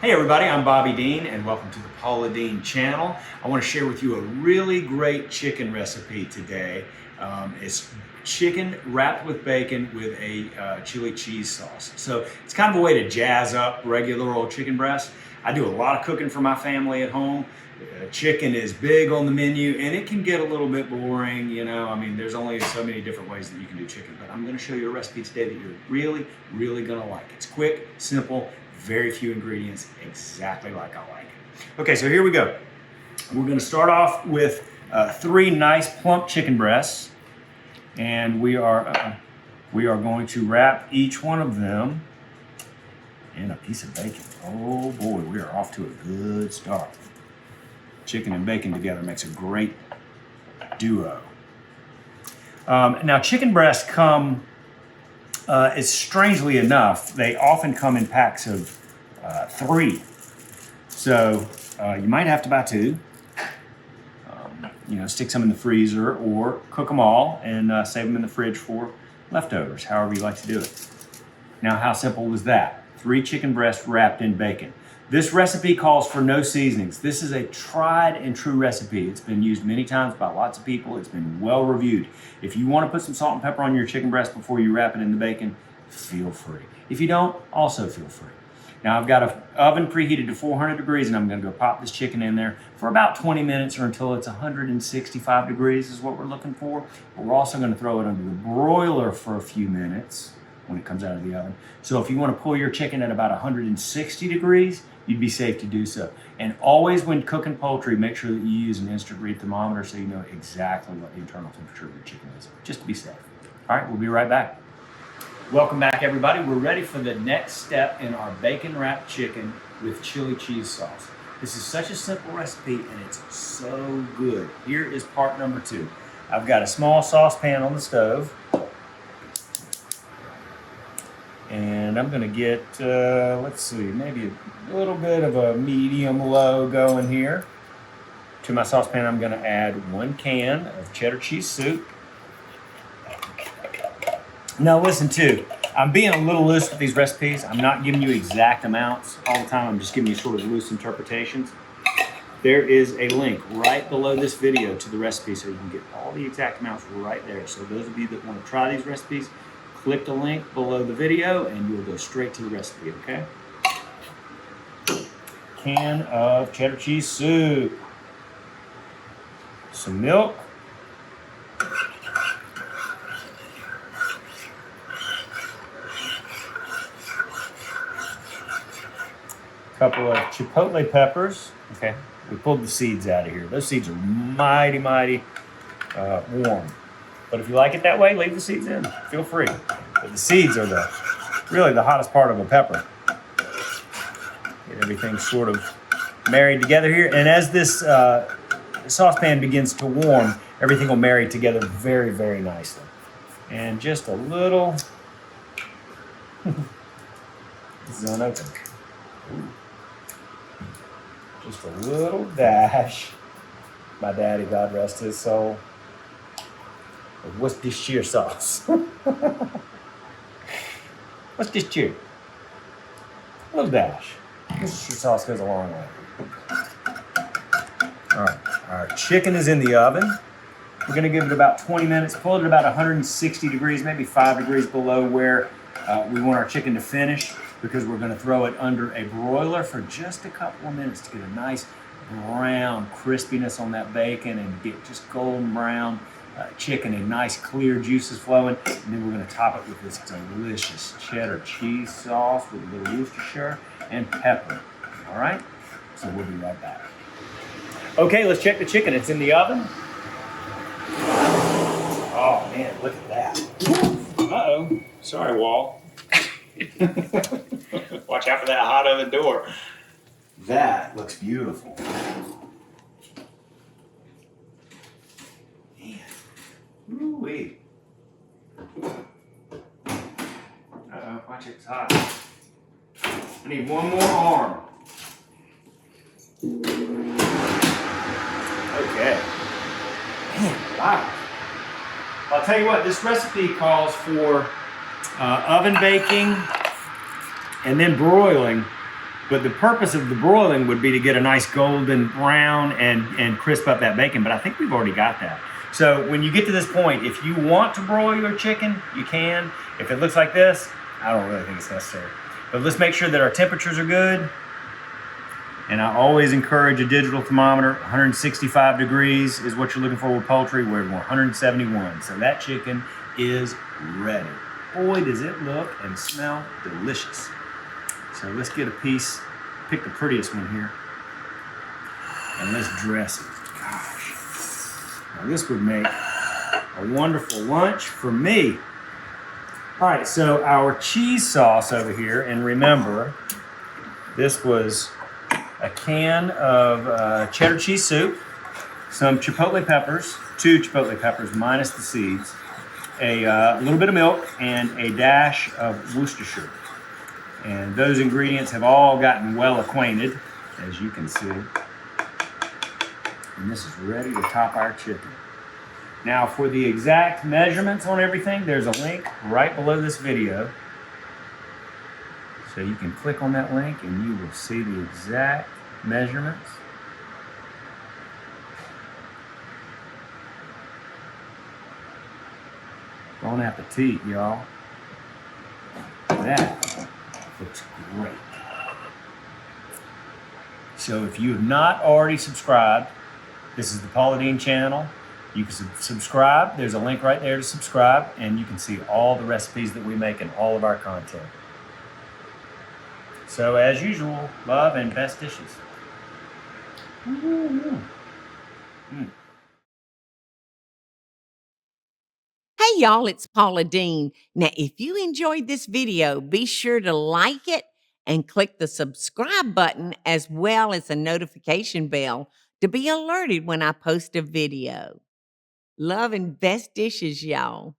Hey everybody, I'm Bobby Deen and welcome to the Deen channel. I want to share with you a really great chicken recipe today. It's chicken wrapped with bacon with a chili cheese sauce. So it's kind of a way to jazz up regular old chicken breast. I do a lot of cooking for my family at home. Chicken is big on the menu and it can get a little bit boring, you know. I mean, there's only so many different ways that you can do chicken, but I'm going to show you a recipe today that you're really going to like. It's quick, simple, very few ingredients, exactly like I like it. Okay, so here we go. We're going to start off with 3 nice plump chicken breasts, and we are going to wrap each one of them in a piece of bacon. Oh boy, we are off to a good start. Chicken and bacon together makes a great duo. Now, chicken breasts come, strangely enough, they often come in packs of 3. So you might have to buy 2. Stick some in the freezer or cook them all and save them in the fridge for leftovers, however you like to do it. Now, how simple was that? 3 chicken breasts wrapped in bacon. This recipe calls for no seasonings. This is a tried and true recipe. It's been used many times by lots of people. It's been well reviewed. If you want to put some salt and pepper on your chicken breast before you wrap it in the bacon, feel free. If you don't, also feel free. Now I've got an oven preheated to 400 degrees and I'm going to go pop this chicken in there for about 20 minutes or until it's 165 degrees is what we're looking for. But we're also going to throw it under the broiler for a few minutes when it comes out of the oven. So if you want to pull your chicken at about 160 degrees, you'd be safe to do so. And always when cooking poultry, make sure that you use an instant read thermometer so you know exactly what the internal temperature of your chicken is, just to be safe. All right, we'll be right back. Welcome back, everybody. We're ready for the next step in our bacon wrapped chicken with chili cheese sauce. This is such a simple recipe and it's so good. Here is part number 2. I've got a small saucepan on the stove. And I'm going to get, let's see, maybe a little bit of a medium-low going here. To my saucepan, I'm going to add 1 can of cheddar cheese soup. Now listen too, I'm being a little loose with these recipes. I'm not giving you exact amounts all the time. I'm just giving you sort of loose interpretations. There is a link right below this video to the recipe so you can get all the exact amounts right there. So those of you that want to try these recipes, click the link below the video and you'll go straight to the recipe, okay? Can of cheddar cheese soup. Some milk. Couple of chipotle peppers. Okay, we pulled the seeds out of here. Those seeds are mighty warm. But if you like it that way, leave the seeds in. Feel free. But the seeds are really the hottest part of a pepper. Get everything sort of married together here. And as this saucepan begins to warm, everything will marry together very nicely. And just a little... This is unopened. Ooh. Just a little dash. My daddy, God rest his soul. Worcestershire sauce. Worcestershire. A little dash. Worcestershire sauce goes a long way. All right, our chicken is in the oven. We're going to give it about 20 minutes. Pull it at about 160 degrees, maybe 5 degrees below where we want our chicken to finish, because we're going to throw it under a broiler for just a couple of minutes to get a nice brown crispiness on that bacon and get just golden brown chicken and nice clear juices flowing. And then we're going to top it with this delicious cheddar cheese sauce with a little Worcestershire and pepper. All right, so we'll be right back. Okay, let's check the chicken. It's in the oven. Oh man, look at that. Uh-oh, sorry, wall. Watch out for that hot oven door. That looks beautiful. Man. Ooh-wee. Uh-oh, watch it, it's hot. I need one more arm. Okay. Man, wow. I'll tell you what, this recipe calls for oven baking and then broiling But the purpose of the broiling would be to get a nice golden brown and crisp up that bacon, but I think we've already got that. So when you get to this point, if you want to broil your chicken, you can. If it looks like this, I don't really think it's necessary. But let's make sure that our temperatures are good. And I always encourage a digital thermometer. 165 degrees is what you're looking for with poultry. We're at 171. So that chicken is ready. Boy, does it look and smell delicious. So let's get a piece, pick the prettiest one here, and let's dress it. Gosh, now this would make a wonderful lunch for me. All right, so our cheese sauce over here, and remember, this was a can of cheddar cheese soup, some chipotle peppers, 2 chipotle peppers minus the seeds, a little bit of milk, and a dash of Worcestershire. And those ingredients have all gotten well acquainted, as you can see. And this is ready to top our chicken. Now for the exact measurements on everything, there's a link right below this video. So you can click on that link and you will see the exact measurements. Bon appetit, y'all. That looks great. So if you have not already subscribed, this is the Paula Deen channel. You can subscribe. There's a link right there to subscribe, and you can see all the recipes that we make and all of our content. So as usual, love and best dishes. Hey y'all, it's Paula Deen. Now, if you enjoyed this video, be sure to like it and click the subscribe button as well as the notification bell to be alerted when I post a video. Love and best dishes, y'all.